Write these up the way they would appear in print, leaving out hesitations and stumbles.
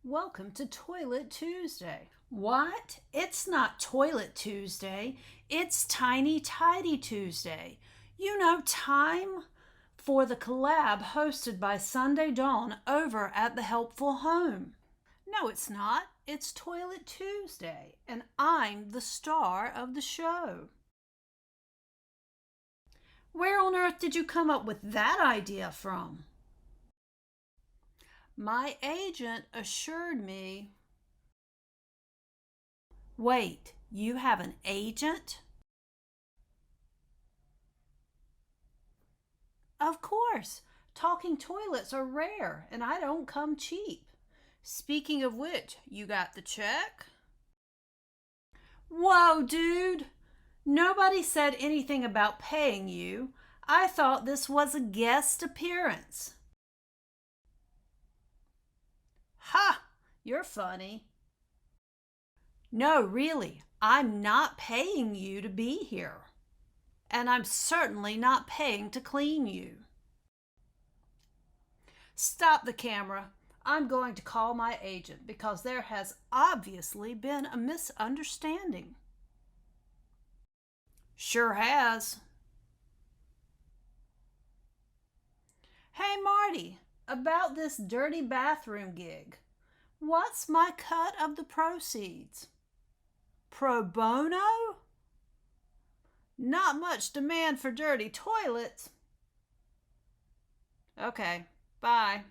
Welcome to Toilet Tuesday. What? It's not Toilet Tuesday. It's Tiny Tidy Tuesday. You know, time for the collab hosted by Sunday Dawn over at The Helpful Home. No, it's not. It's Toilet Tuesday, and I'm the star of the show. Where on earth did you come up with that idea from? My agent assured me. Wait, you have an agent? Of course. Talking toilets are rare, and I don't come cheap. Speaking of which, you got the check? Whoa, dude! Nobody said anything about paying you. I thought this was a guest appearance. Ha! You're funny. No, really, I'm not paying you to be here. And I'm certainly not paying to clean you. Stop the camera. I'm going to call my agent because there has obviously been a misunderstanding. Sure has. Hey, Marty, about this dirty bathroom gig. What's my cut of the proceeds? Pro bono? Not much demand for dirty toilets. Okay, bye.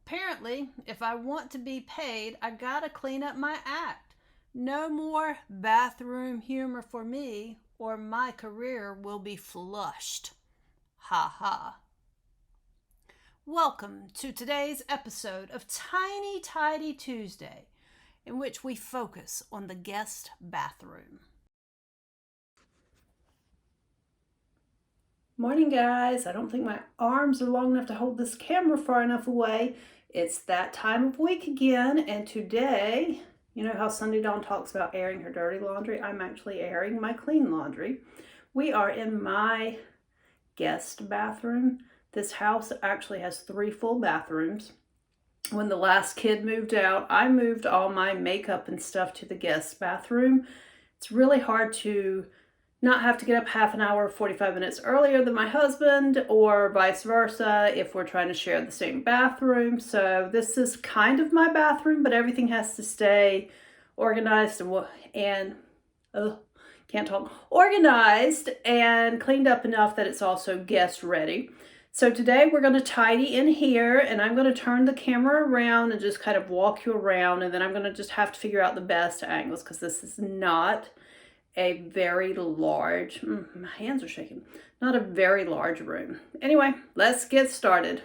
Apparently, if I want to be paid, I gotta clean up my act. No more bathroom humor for me, or my career will be flushed. Ha ha. Welcome to today's episode of Tiny Tidy Tuesday, in which we focus on the guest bathroom. Morning, guys. I don't think my arms are long enough to hold this camera far enough away. It's that time of week again, and today, you know how Sunday Dawn talks about airing her dirty laundry? I'm actually airing my clean laundry. We are in my guest bathroom. This house actually has 3 full bathrooms. When the last kid moved out, I moved all my makeup and stuff to the guest bathroom. It's really hard to not have to get up half an hour or 45 minutes earlier than my husband, or vice versa if we're trying to share the same bathroom. So this is kind of my bathroom, but everything has to stay organized organized and cleaned up enough that it's also guest ready. So today we're going to tidy in here, and I'm going to turn the camera around and just kind of walk you around, and then I'm going to just have to figure out the best angles because this is not a very large, my hands are shaking, not a very large room. Anyway, let's get started.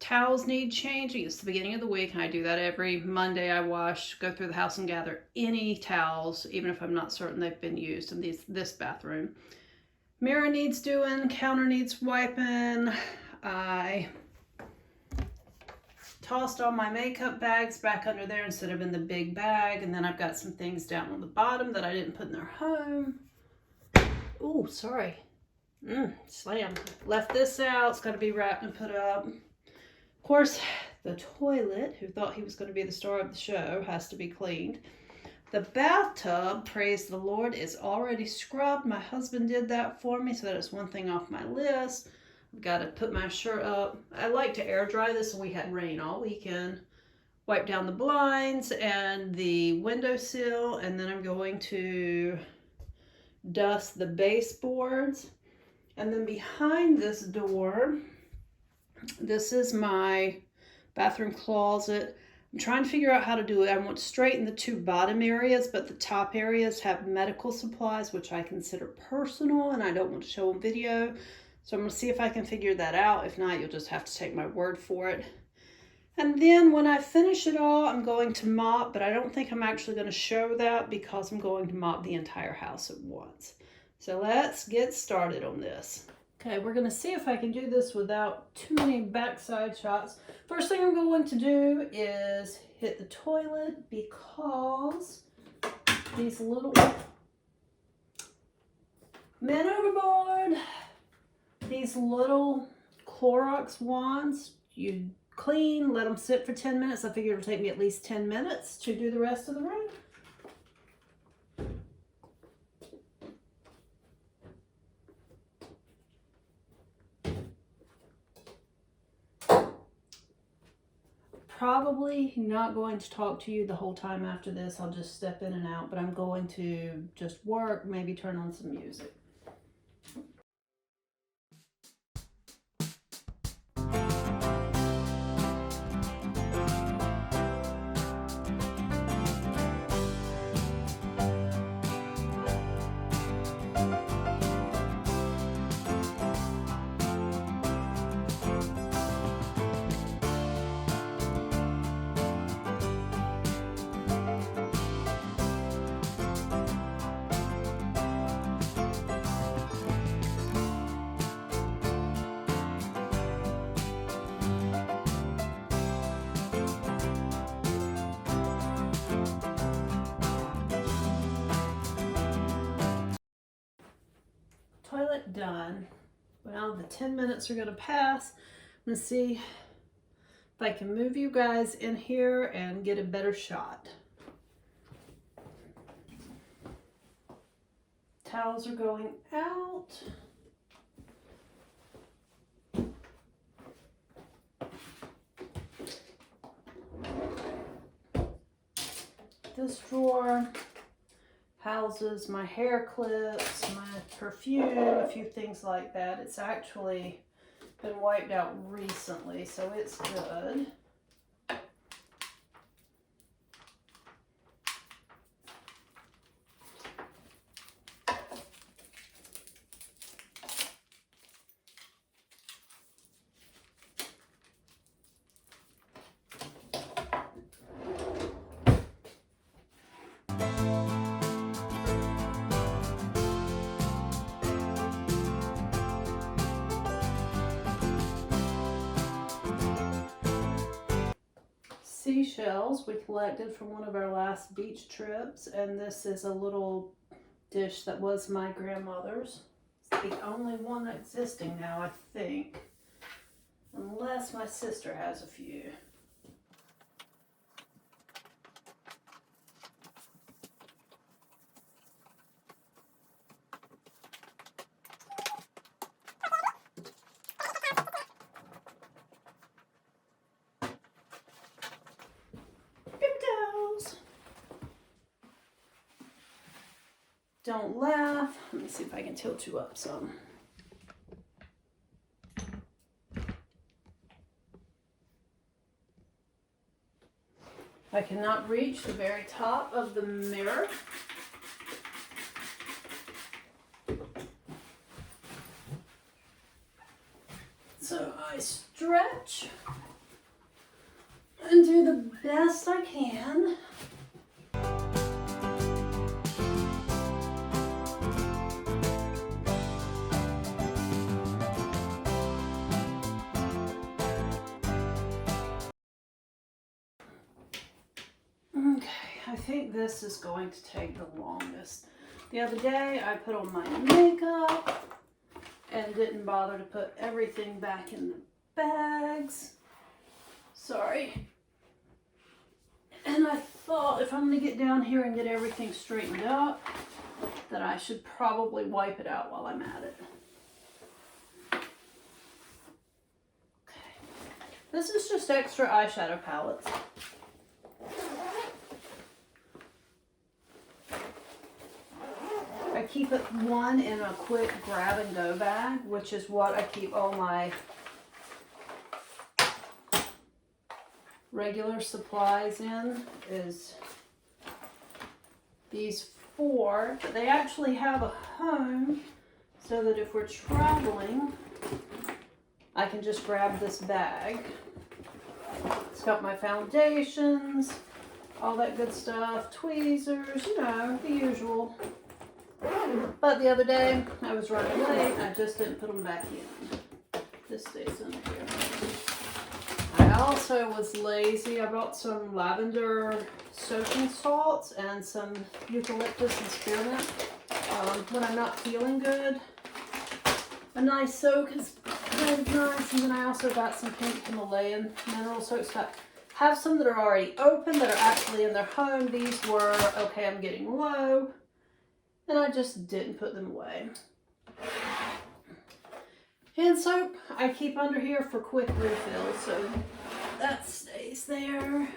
Towels need changing. It's the beginning of the week, and I do that every Monday. I go through the house and gather any towels, even if I'm not certain they've been used in this bathroom. Mirror needs doing, counter needs wiping. I tossed all my makeup bags back under there instead of in the big bag, and then I've got some things down on the bottom that I didn't put in their home. Oh, sorry. Slam. Left this out. It's got to be wrapped and put up. Of course, the toilet, who thought he was going to be the star of the show, has to be cleaned. The bathtub, praise the Lord, is already scrubbed. My husband did that for me, so that is one thing off my list. I've got to put my shirt up. I like to air dry this, and we had rain all weekend. Wipe down the blinds and the windowsill, and then I'm going to dust the baseboards. And then behind this door, this is my bathroom closet. I'm trying to figure out how to do it. I want to straighten the 2 bottom areas, but the top areas have medical supplies, which I consider personal, and I don't want to show on video. So I'm going to see if I can figure that out. If not, you'll just have to take my word for it. And then when I finish it all, I'm going to mop, but I don't think I'm actually going to show that because I'm going to mop the entire house at once. So let's get started on this. Okay, we're going to see if I can do this without too many backside shots. First thing I'm going to do is hit the toilet because these little men overboard, these little Clorox wands. You clean, let them sit for 10 minutes. I figure it'll take me at least 10 minutes to do the rest of the room. Probably not going to talk to you the whole time after this. I'll just step in and out, but I'm going to just work, maybe turn on some music. Toilet done. Well, the 10 minutes are going to pass. I'm going to see if I can move you guys in here and get a better shot. Towels are going out. This drawer houses my hair clips, my perfume, a few things like that. It's actually been wiped out recently, so it's good. Seashells we collected from one of our last beach trips, and this is a little dish that was my grandmother's. It's the only one existing now, I think, unless my sister has a few. Don't laugh. Let me see if I can tilt you up some. I cannot reach the very top of the mirror. So I stretch and do the best I can. Okay, I think this is going to take the longest. The other day I put on my makeup and didn't bother to put everything back in the bags. Sorry. And I thought if I'm going to get down here and get everything straightened up, that I should probably wipe it out while I'm at it. Okay. This is just extra eyeshadow palettes. I keep it one in a quick grab and go bag, which is what I keep all my regular supplies in, is these four. But they actually have a home so that if we're traveling, I can just grab this bag. It's got my foundations, all that good stuff, tweezers, you know, the usual. But the other day, I was running late, I just didn't put them back in. This stays in here. I also was lazy. I bought some lavender soaking salts and some eucalyptus and spearmint. When I'm not feeling good, a nice soak is decorated nice. And then I also got some pink Himalayan mineral soap. Have some that are already open that are actually in their home. These were, okay, I'm getting low. And I just didn't put them away. Hand soap I keep under here for quick refills, so that stays there.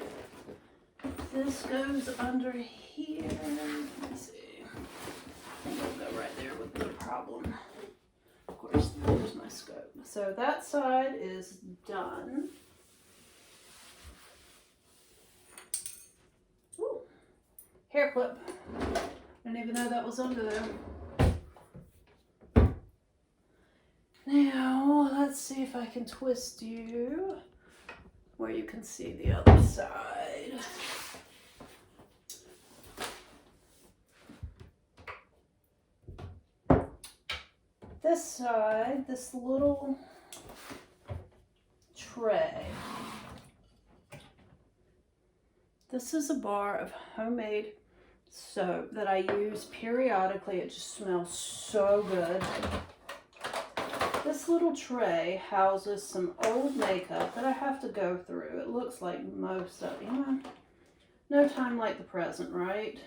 This goes under here. Let me see. I think it'll go right there with no problem. Of course, there's my scope. So that side is done. Ooh, hair clip. Didn't even know that was under there. Now, let's see if I can twist you where you can see the other side. This side, this little tray. This is a bar of homemade soap that I use periodically. It just smells so good. This little tray houses some old makeup that I have to go through. It looks like most of, you know, no time like the present, right?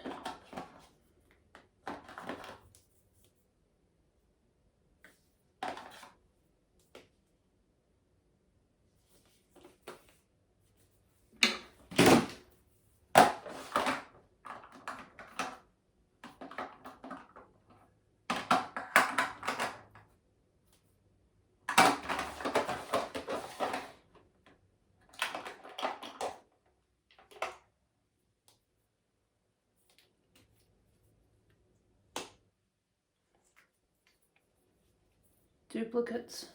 Duplicates.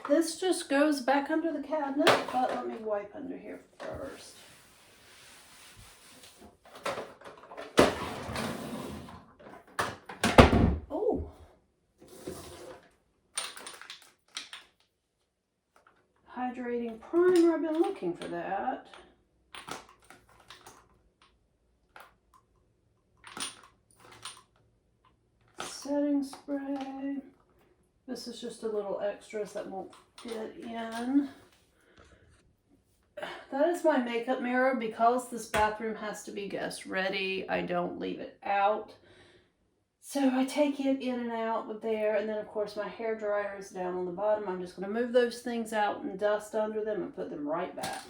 This just goes back under the cabinet, but let me wipe under here first. Oh. Hydrating primer, I've been looking for that. Setting spray. This is just a little extras that won't fit in. That is my makeup mirror. Because this bathroom has to be guest ready, I don't leave it out. So I take it in and out with there, and then of course my hair dryer is down on the bottom. I'm just going to move those things out and dust under them and put them right back.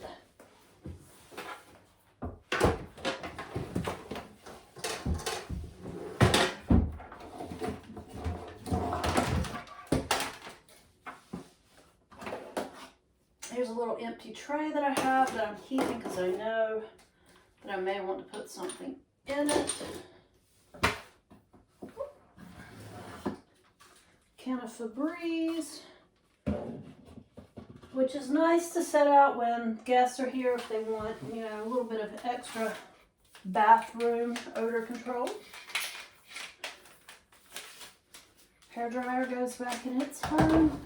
Here's a little empty tray that I have that I'm keeping because I know that I may want to put something in it. Can of Febreze, which is nice to set out when guests are here if they want, you know, a little bit of extra bathroom odor control. Hair dryer goes back in its home.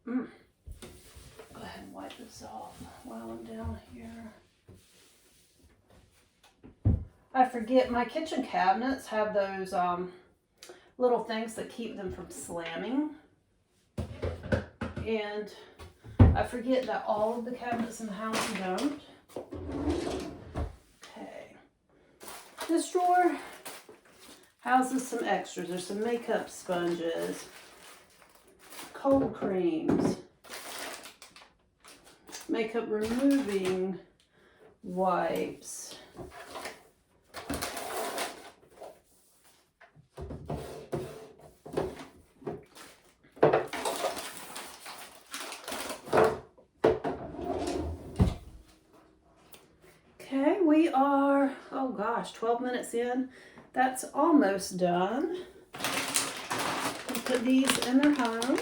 Go ahead and wipe this off while I'm down here. I forget, my kitchen cabinets have those little things that keep them from slamming. And I forget that all of the cabinets in the house don't. Okay. This drawer houses some extras. There's some makeup sponges, cold creams, makeup removing wipes, okay, we are, oh gosh, 12 minutes in. That's almost done. Put these in their home.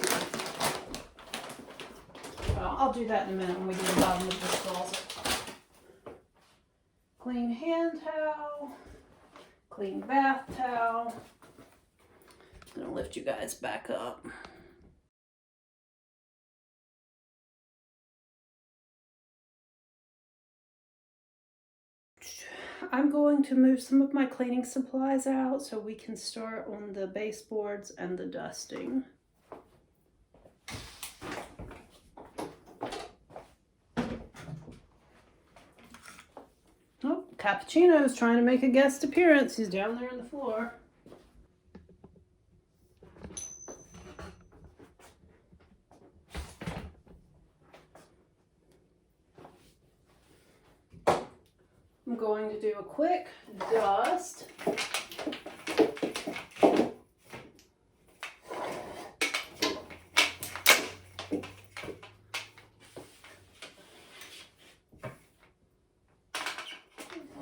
Well, I'll do that in a minute when we do the bottom of this closet. Clean hand towel, clean bath towel. I'm gonna lift you guys back up. I'm going to move some of my cleaning supplies out so we can start on the baseboards and the dusting. Oh, Cappuccino's trying to make a guest appearance. He's down there on the floor. I'm going to do a quick dust.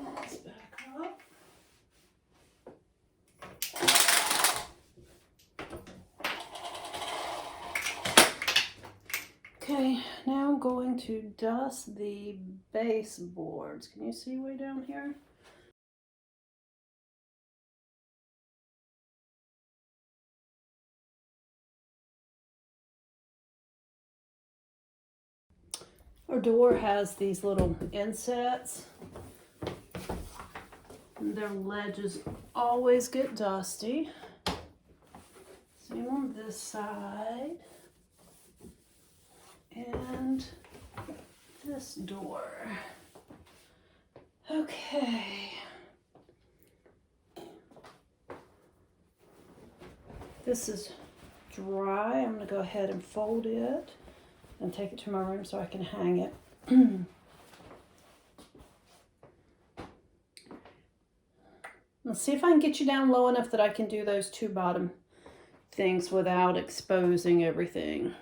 Let's back up. Okay, now I'm going to dust the baseboards. Can you see way down here? Our door has these little insets. And their ledges always get dusty. Same on this side. And this door. Okay. This is dry. I'm going to go ahead and fold it and take it to my room so I can hang it. Let's see if I can get you down low enough that I can do those two bottom things without exposing everything.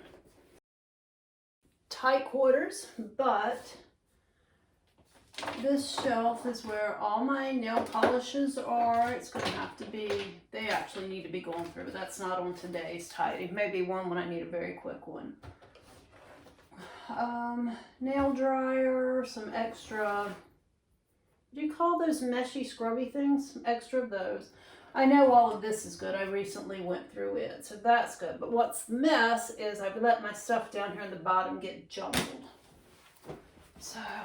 Tight quarters, but this shelf is where all my nail polishes are. It's going to have to be, they actually need to be going through, but that's not on today's tidy. Maybe one when I need a very quick one. Nail dryer, some extra, what do you call those meshy scrubby things? Some extra of those. I know all of this is good. I recently went through it, so that's good. But what's the mess is I've let my stuff down here in the bottom get jumbled. So I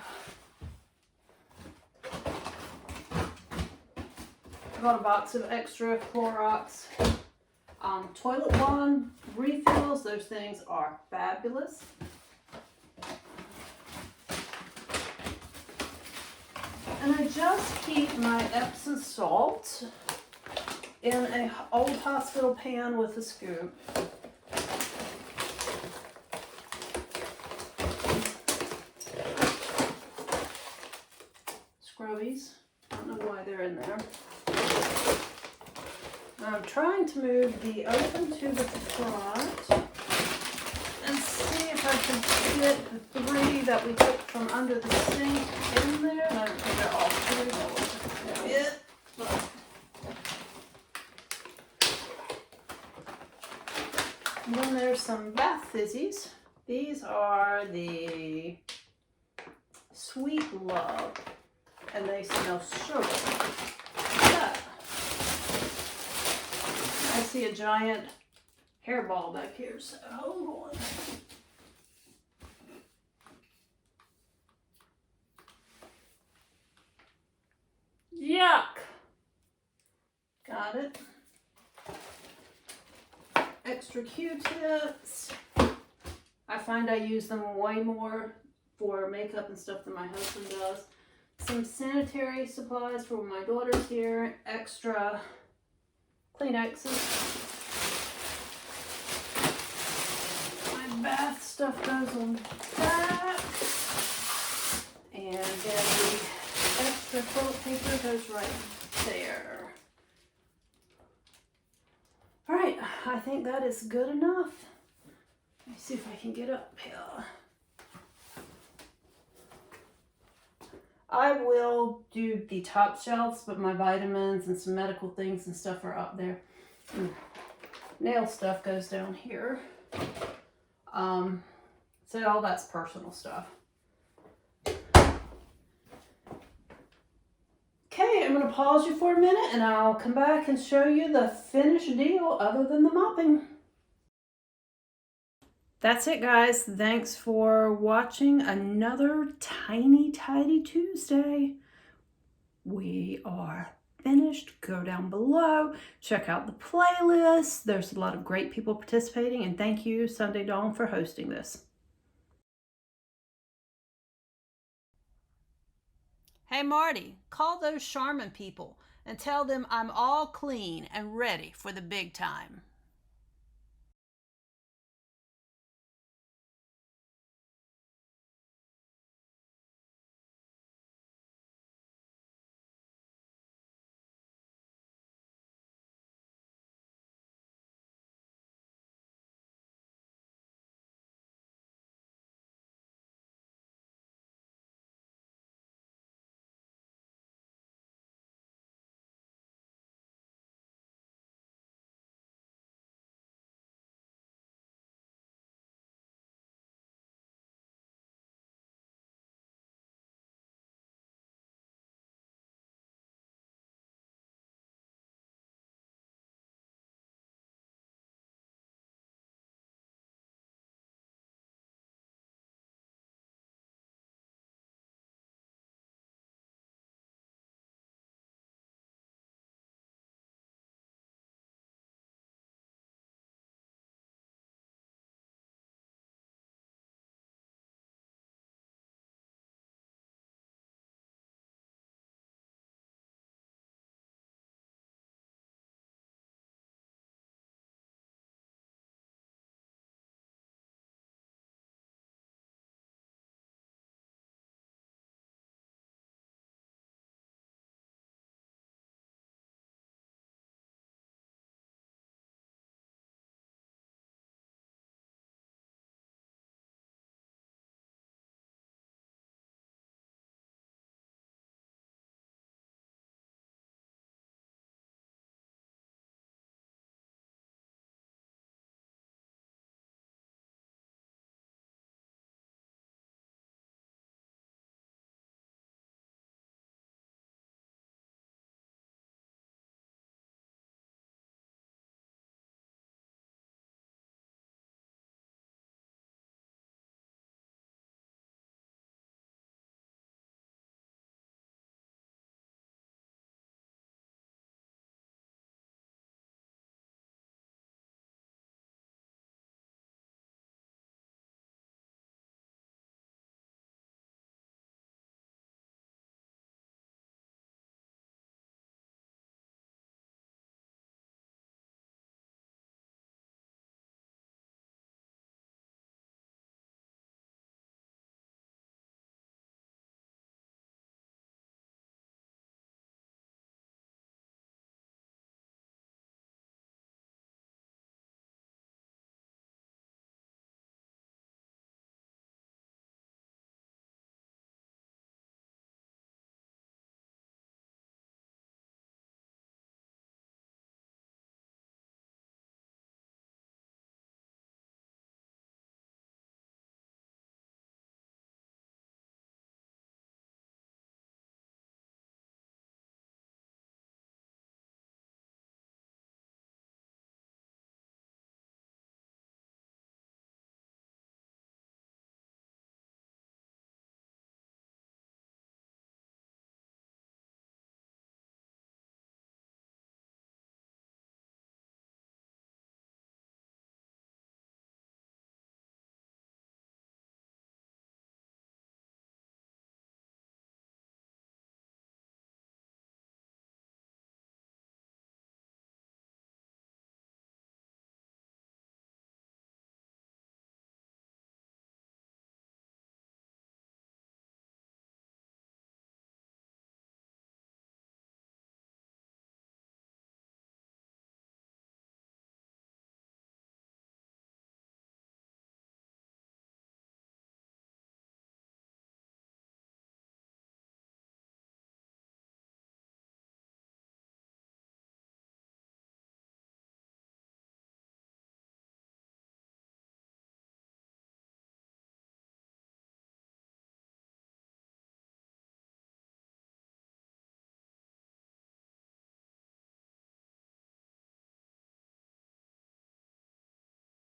got a box of extra Clorox toilet wand refills. Those things are fabulous. And I just keep my Epsom salt in an old hospital pan with a scoop. Scrubbies. I don't know why they're in there. I'm trying to move the oven to the front and see if I can get the 3 that we took from under the sink in there. And I don't think they're all 3. That wasn't it. And then there's some bath fizzies. These are the Sweet Love, and they smell so good. But I see a giant hairball back here, so hold on. Yuck! Got it. Extra Q-tips. I find I use them way more for makeup and stuff than my husband does. Some sanitary supplies for when my daughter's here. Extra Kleenexes. My bath stuff goes on back. And then the extra toilet paper goes right there. Alright, I think that is good enough. Let me see if I can get up here. I will do the top shelves, but my vitamins and some medical things and stuff are up there. Nail stuff goes down here. So all that's personal stuff. Okay, I'm going to pause you for a minute and I'll come back and show you the finished deal other than the mopping. That's it, guys. Thanks for watching another Tiny Tidy Tuesday. we are finished. Go down below, check out the playlist. There's a lot of great people participating, and thank you, Sunday Dawn, for hosting this. Hey Marty, call those Charmin people and tell them I'm all clean and ready for the big time.